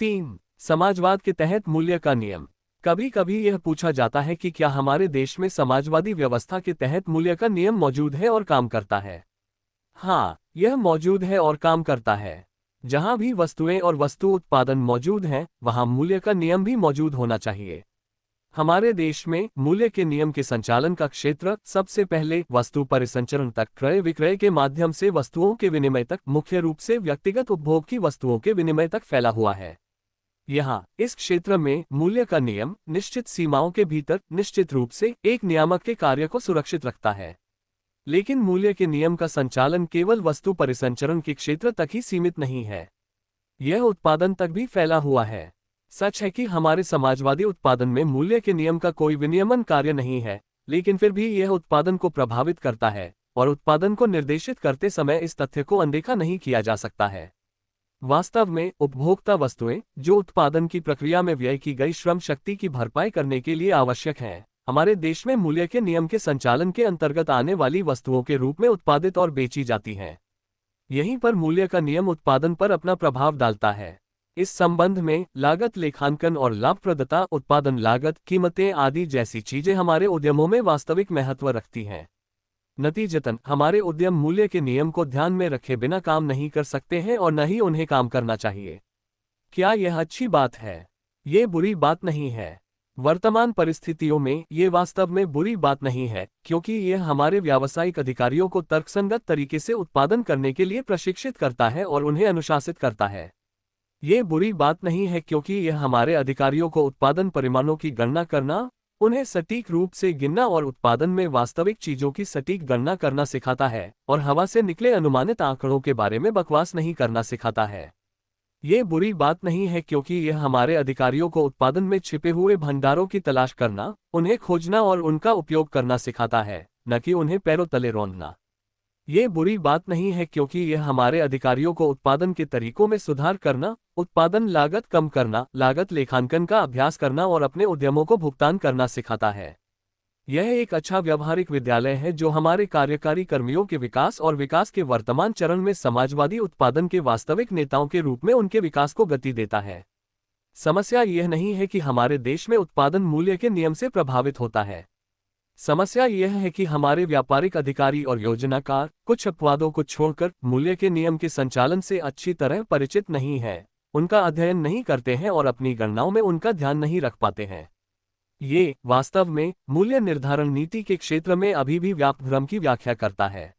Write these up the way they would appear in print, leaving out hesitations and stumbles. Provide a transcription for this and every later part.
3. समाजवाद के तहत मूल्य का नियम। कभी कभी यह पूछा जाता है कि क्या हमारे देश में समाजवादी व्यवस्था के तहत मूल्य का नियम मौजूद है और काम करता है। हाँ, यह मौजूद है और काम करता है। जहाँ भी वस्तुएं और वस्तु उत्पादन मौजूद हैं, वहाँ मूल्य का नियम भी मौजूद होना चाहिए। हमारे देश में मूल्य के नियम के संचालन का क्षेत्र सबसे पहले वस्तु परिसंचरण तक क्रय विक्रय के माध्यम से वस्तुओं के विनिमय तक, मुख्य रूप से व्यक्तिगत उपभोग की वस्तुओं के विनिमय तक फैला हुआ है। यहाँ इस क्षेत्र में मूल्य का नियम निश्चित सीमाओं के भीतर निश्चित रूप से एक नियामक के कार्य को सुरक्षित रखता है। लेकिन मूल्य के नियम का संचालन केवल वस्तु परिसंचरण के क्षेत्र तक ही सीमित नहीं है, यह उत्पादन तक भी फैला हुआ है। सच है कि हमारे समाजवादी उत्पादन में मूल्य के नियम का कोई विनियमन कार्य नहीं है, लेकिन फिर भी यह उत्पादन को प्रभावित करता है और उत्पादन को निर्देशित करते समय इस तथ्य को अनदेखा नहीं किया जा सकता है। वास्तव में उपभोक्ता वस्तुएं, जो उत्पादन की प्रक्रिया में व्यय की गई श्रम शक्ति की भरपाई करने के लिए आवश्यक हैं, हमारे देश में मूल्य के नियम के संचालन के अंतर्गत आने वाली वस्तुओं के रूप में उत्पादित और बेची जाती हैं। यहीं पर मूल्य का नियम उत्पादन पर अपना प्रभाव डालता है। इस संबंध में लागत लेखांकन और लाभप्रदता, उत्पादन लागत, कीमतें आदि जैसी चीजें हमारे उद्यमों में वास्तविक महत्व रखती हैं। नतीजतन हमारे उद्यम मूल्य के नियम को ध्यान में रखे बिना काम नहीं कर सकते हैं और न ही उन्हें काम करना चाहिए। क्या यह अच्छी बात है? ये बुरी बात नहीं है। वर्तमान परिस्थितियों में ये वास्तव में बुरी बात नहीं है, क्योंकि यह हमारे व्यावसायिक अधिकारियों को तर्कसंगत तरीके से उत्पादन करने के लिए प्रशिक्षित करता है और उन्हें अनुशासित करता है। ये बुरी बात नहीं है क्योंकि यह हमारे अधिकारियों को उत्पादन परिमाणों की गणना करना, उन्हें सटीक रूप से गिनना और उत्पादन में वास्तविक चीजों की सटीक गणना करना सिखाता है और हवा से निकले अनुमानित आंकड़ों के बारे में बकवास नहीं करना सिखाता है। ये बुरी बात नहीं है क्योंकि यह हमारे अधिकारियों को उत्पादन में छिपे हुए भंडारों की तलाश करना, उन्हें खोजना और उनका उपयोग करना सिखाता है, न कि उन्हें पैरों तले रौंदना। ये बुरी बात नहीं है क्योंकि यह हमारे अधिकारियों को उत्पादन के तरीकों में सुधार करना, उत्पादन लागत कम करना, लागत लेखांकन का अभ्यास करना और अपने उद्यमों को भुगतान करना सिखाता है। यह एक अच्छा व्यावहारिक विद्यालय है जो हमारे कार्यकारी कर्मियों के विकास और विकास के वर्तमान चरण में समाजवादी उत्पादन के वास्तविक नेताओं के रूप में उनके विकास को गति देता है। समस्या यह नहीं है कि हमारे देश में उत्पादन मूल्य के नियम से प्रभावित होता है। समस्या यह है कि हमारे व्यापारिक अधिकारी और योजनाकार कुछ अपवादों को छोड़कर मूल्य के नियम के संचालन से अच्छी तरह परिचित नहीं है, उनका अध्ययन नहीं करते हैं और अपनी गणनाओं में उनका ध्यान नहीं रख पाते हैं। ये वास्तव में मूल्य निर्धारण नीति के क्षेत्र में अभी भी व्यापक भ्रम की व्याख्या करता है।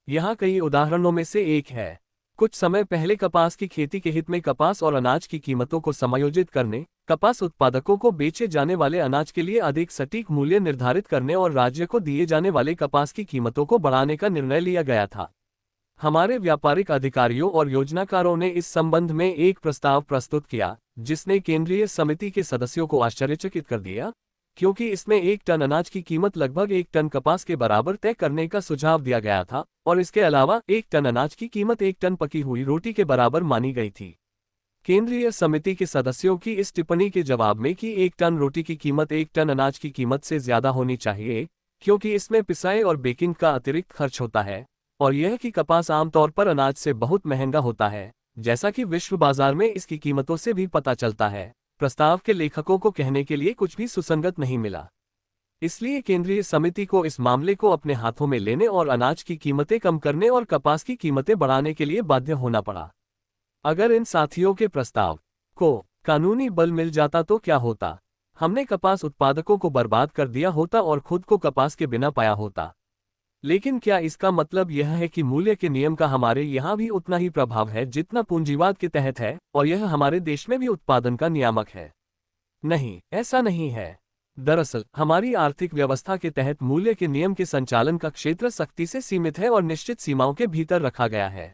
यहाँ कई उदाहरणों में से एक है। कुछ समय पहले कपास की खेती के हित में कपास और अनाज की कीमतों को समायोजित करने, कपास उत्पादकों को बेचे जाने वाले अनाज के लिए अधिक सटीक मूल्य निर्धारित करने और राज्य को दिए जाने वाले कपास की कीमतों को बढ़ाने का निर्णय लिया गया था। हमारे व्यापारिक अधिकारियों और योजनाकारों ने इस संबंध में एक प्रस्ताव प्रस्तुत किया, जिसने केंद्रीय समिति के सदस्यों को आश्चर्यचकित कर दिया, क्योंकि इसमें 1 टन अनाज की कीमत लगभग 1 टन कपास के बराबर तय करने का सुझाव दिया गया था और इसके अलावा 1 टन अनाज की कीमत 1 टन पकी हुई रोटी के बराबर मानी गई थी। केंद्रीय समिति के सदस्यों की इस टिप्पणी के जवाब में कि 1 टन रोटी की कीमत 1 टन अनाज की कीमत से ज्यादा होनी चाहिए, क्योंकि इसमें पिसाई और बेकिंग का अतिरिक्त खर्च होता है, और यह कि कपास आमतौर पर अनाज से बहुत महंगा होता है, जैसा कि विश्व बाजार में इसकी कीमतों से भी पता चलता है, प्रस्ताव के लेखकों को कहने के लिए कुछ भी सुसंगत नहीं मिला। इसलिए केंद्रीय समिति को इस मामले को अपने हाथों में लेने और अनाज की कीमतें कम करने और कपास की कीमतें बढ़ाने के लिए बाध्य होना पड़ा। अगर इन साथियों के प्रस्ताव को कानूनी बल मिल जाता तो क्या होता? हमने कपास उत्पादकों को बर्बाद कर दिया होता और खुद को कपास के बिना पाया होता। लेकिन क्या इसका मतलब यह है कि मूल्य के नियम का हमारे यहाँ भी उतना ही प्रभाव है जितना पूंजीवाद के तहत है, और यह हमारे देश में भी उत्पादन का नियामक है? नहीं, ऐसा नहीं है। दरअसल हमारी आर्थिक व्यवस्था के तहत मूल्य के नियम के संचालन का क्षेत्र सख्ती से सीमित है और निश्चित सीमाओं के भीतर रखा गया है।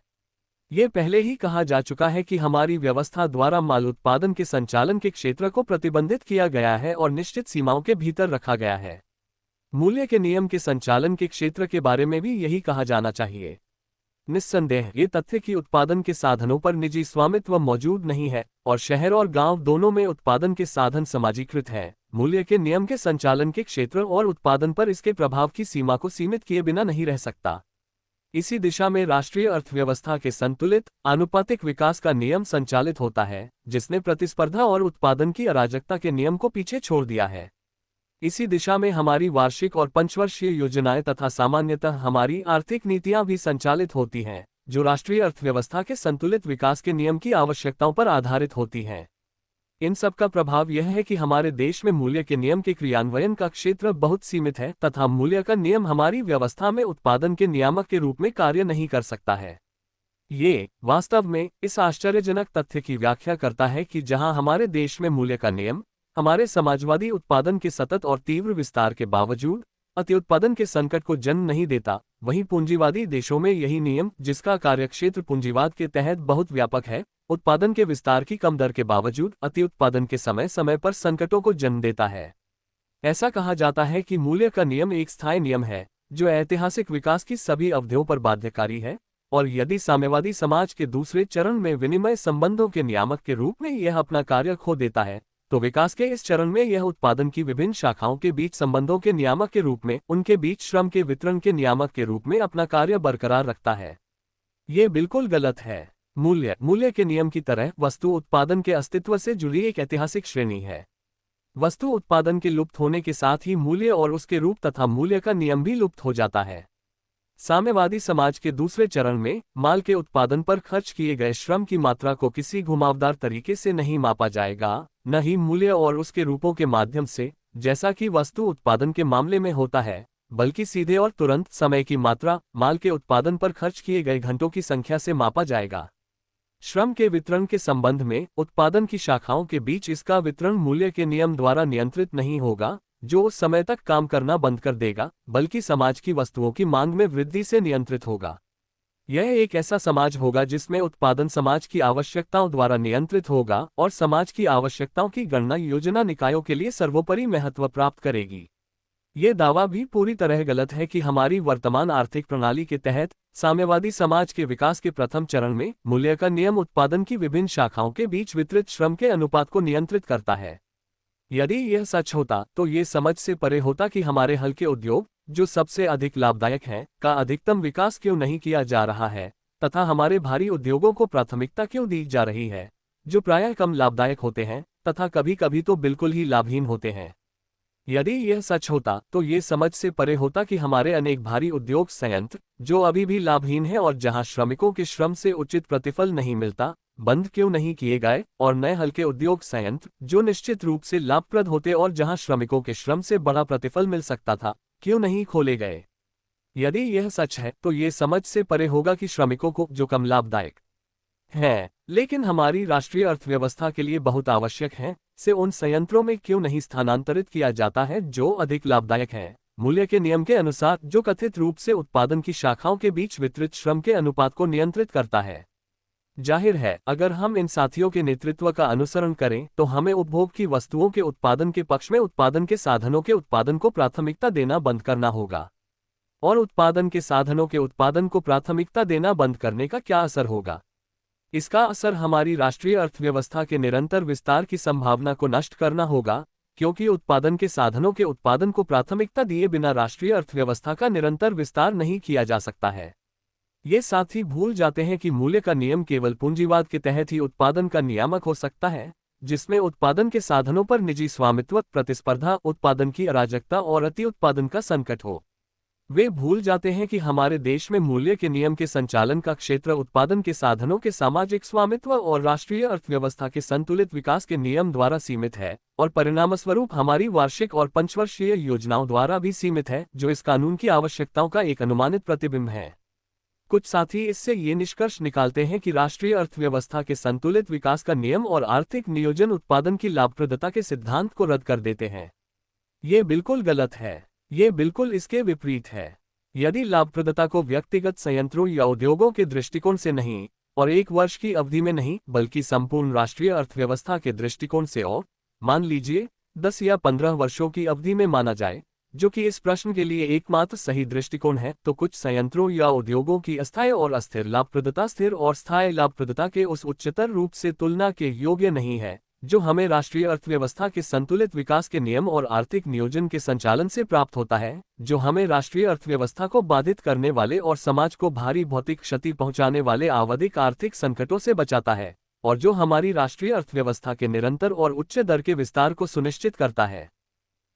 ये पहले ही कहा जा चुका है कि हमारी व्यवस्था द्वारा माल उत्पादन के संचालन के क्षेत्र को प्रतिबंधित किया गया है और निश्चित सीमाओं के भीतर रखा गया है। मूल्य के नियम के संचालन के क्षेत्र के बारे में भी यही कहा जाना चाहिए। निस्संदेह ये तथ्य कि उत्पादन के साधनों पर निजी स्वामित्व मौजूद नहीं है और शहर और गांव दोनों में उत्पादन के साधन समाजीकृत हैं, मूल्य के नियम के संचालन के क्षेत्र और उत्पादन पर इसके प्रभाव की सीमा को सीमित किए बिना नहीं रह सकता। इसी दिशा में राष्ट्रीय अर्थव्यवस्था के संतुलित आनुपातिक विकास का नियम संचालित होता है, जिसने प्रतिस्पर्धा और उत्पादन की अराजकता के नियम को पीछे छोड़ दिया है। इसी दिशा में हमारी वार्षिक और पंचवर्षीय योजनाएं तथा सामान्यतः हमारी आर्थिक नीतियां भी संचालित होती हैं, जो राष्ट्रीय अर्थव्यवस्था के संतुलित विकास के नियम की आवश्यकताओं पर आधारित होती हैं। इन सब का प्रभाव यह है कि हमारे देश में मूल्य के नियम के क्रियान्वयन का क्षेत्र बहुत सीमित है तथा मूल्य का नियम हमारी व्यवस्था में उत्पादन के नियामक के रूप में कार्य नहीं कर सकता है। ये वास्तव में इस आश्चर्यजनक तथ्य की व्याख्या करता है कि जहां हमारे देश में मूल्य का नियम हमारे समाजवादी उत्पादन के सतत और तीव्र विस्तार के बावजूद अति उत्पादन के संकट को जन्म नहीं देता, वहीं पूंजीवादी देशों में यही नियम, जिसका कार्यक्षेत्र पूंजीवाद के तहत बहुत व्यापक है, उत्पादन के विस्तार की कम दर के बावजूद अति उत्पादन के समय समय पर संकटों को जन्म देता है। ऐसा कहा जाता है कि मूल्य का नियम एक स्थायी नियम है जो ऐतिहासिक विकास की सभी अवधियों पर बाध्यकारी है, और यदि साम्यवादी समाज के दूसरे चरण में विनिमय संबंधों के नियामक के रूप में यह अपना कार्य खो देता है, तो विकास के इस चरण में यह उत्पादन की विभिन्न शाखाओं के बीच संबंधों के नियामक के रूप में, उनके बीच श्रम के वितरण के नियामक के रूप में अपना कार्य बरकरार रखता है। ये बिल्कुल गलत है। मूल्य के नियम की तरह वस्तु उत्पादन के अस्तित्व से जुड़ी एक ऐतिहासिक श्रेणी है। वस्तु उत्पादन के लुप्त होने के साथ ही मूल्य और उसके रूप तथा मूल्य का नियम भी लुप्त हो जाता है। साम्यवादी समाज के दूसरे चरण में माल के उत्पादन पर खर्च किए गए श्रम की मात्रा को किसी घुमावदार तरीके से नहीं मापा जाएगा, न ही मूल्य और उसके रूपों के माध्यम से, जैसा कि वस्तु उत्पादन के मामले में होता है, बल्कि सीधे और तुरंत समय की मात्रा, माल के उत्पादन पर खर्च किए गए घंटों की संख्या से मापा जाएगा। श्रम के वितरण के संबंध में उत्पादन की शाखाओं के बीच इसका वितरण मूल्य के नियम द्वारा नियंत्रित नहीं होगा, जो उस समय तक काम करना बंद कर देगा, बल्कि समाज की वस्तुओं की मांग में वृद्धि से नियंत्रित होगा। यह एक ऐसा समाज होगा जिसमें उत्पादन समाज की आवश्यकताओं द्वारा नियंत्रित होगा और समाज की आवश्यकताओं की गणना योजना निकायों के लिए सर्वोपरि महत्व प्राप्त करेगी। ये दावा भी पूरी तरह गलत है कि हमारी वर्तमान आर्थिक प्रणाली के तहत साम्यवादी समाज के विकास के प्रथम चरण में मूल्य का नियम उत्पादन की विभिन्न शाखाओं के बीच वितरित श्रम के अनुपात को नियंत्रित करता है। यदि यह सच होता तो ये समझ से परे होता कि हमारे हल्के उद्योग, जो सबसे अधिक लाभदायक हैं, का अधिकतम विकास क्यों नहीं किया जा रहा है तथा हमारे भारी उद्योगों को प्राथमिकता क्यों दी जा रही है, जो प्रायः कम लाभदायक होते हैं तथा कभी कभी तो बिल्कुल ही लाभहीन होते हैं। यदि यह सच होता तो ये समझ से परे होता कि हमारे अनेक भारी उद्योग संयंत्र, जो अभी भी लाभहीन हैं और जहां श्रमिकों के श्रम से उचित प्रतिफल नहीं मिलता, बंद क्यों नहीं किए गए, और नए हल्के उद्योग संयंत्र, जो निश्चित रूप से लाभप्रद होते और जहां श्रमिकों के श्रम से बड़ा प्रतिफल मिल सकता था, क्यों नहीं खोले गए। यदि यह सच है तो ये समझ से परे होगा कि श्रमिकों को, जो कम लाभदायक हैं लेकिन हमारी राष्ट्रीय अर्थव्यवस्था के लिए बहुत आवश्यक हैं, से उन संयंत्रों में क्यों नहीं स्थानांतरित किया जाता है जो अधिक लाभदायक हैं, मूल्य के नियम के अनुसार, जो कथित रूप से उत्पादन की शाखाओं के बीच वितरित श्रम के अनुपात को नियंत्रित करता है। जाहिर है, अगर हम इन साथियों के नेतृत्व का अनुसरण करें तो हमें उपभोग की वस्तुओं के उत्पादन के पक्ष में उत्पादन के साधनों के उत्पादन को प्राथमिकता देना बंद करना होगा। और उत्पादन के साधनों के उत्पादन को प्राथमिकता देना बंद करने का क्या असर होगा? इसका असर हमारी राष्ट्रीय अर्थव्यवस्था के निरंतर विस्तार की संभावना को नष्ट करना होगा, क्योंकि उत्पादन के साधनों के उत्पादन को प्राथमिकता दिए बिना राष्ट्रीय अर्थव्यवस्था का निरंतर विस्तार नहीं किया जा सकता है। ये साथी भूल जाते हैं कि मूल्य का नियम केवल पूंजीवाद के तहत ही उत्पादन का नियामक हो सकता है, जिसमें उत्पादन के साधनों पर निजी स्वामित्व, प्रतिस्पर्धा, उत्पादन की अराजकता और अति उत्पादन का संकट हो। वे भूल जाते हैं कि हमारे देश में मूल्य के नियम के संचालन का क्षेत्र उत्पादन के साधनों के सामाजिक स्वामित्व और राष्ट्रीय अर्थव्यवस्था के संतुलित विकास के नियम द्वारा सीमित है, और परिणामस्वरूप हमारी वार्षिक और पंचवर्षीय योजनाओं द्वारा भी सीमित है, जो इस कानून की आवश्यकताओं का एक अनुमानित प्रतिबिंब है। कुछ साथी इससे ये निष्कर्ष निकालते हैं कि राष्ट्रीय अर्थव्यवस्था के संतुलित विकास का नियम और आर्थिक नियोजन उत्पादन की लाभप्रदता के सिद्धांत को रद्द कर देते हैं। ये बिल्कुल गलत है। ये बिल्कुल इसके विपरीत है। यदि लाभप्रदता को व्यक्तिगत संयंत्रों या उद्योगों के दृष्टिकोण से नहीं, और एक वर्ष की अवधि में नहीं, बल्कि संपूर्ण राष्ट्रीय अर्थव्यवस्था के दृष्टिकोण से, और मान लीजिए 10 या 15 वर्षों की अवधि में माना जाए, जो कि इस प्रश्न के लिए एकमात्र सही दृष्टिकोण है, तो कुछ संयंत्रों या उद्योगों की अस्थायी और अस्थिर लाभप्रदता स्थिर और स्थायी लाभप्रदता के उस उच्चतर रूप से तुलना के योग्य नहीं है, जो हमें राष्ट्रीय अर्थव्यवस्था के संतुलित विकास के नियम और आर्थिक नियोजन के संचालन से प्राप्त होता है, जो हमें राष्ट्रीय अर्थव्यवस्था को बाधित करने वाले और समाज को भारी भौतिक क्षति पहुंचाने वाले आवधिक आर्थिक संकटों से बचाता है, और जो हमारी राष्ट्रीय अर्थव्यवस्था के निरंतर और उच्च दर के विस्तार को सुनिश्चित करता है।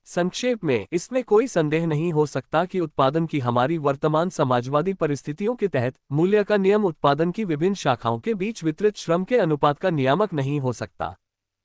संक्षेप में, इसमें कोई संदेह नहीं हो सकता कि उत्पादन की हमारी वर्तमान समाजवादी परिस्थितियों के तहत मूल्य का नियम उत्पादन की विभिन्न शाखाओं के बीच वितरित श्रम के अनुपात का नियामक नहीं हो सकता।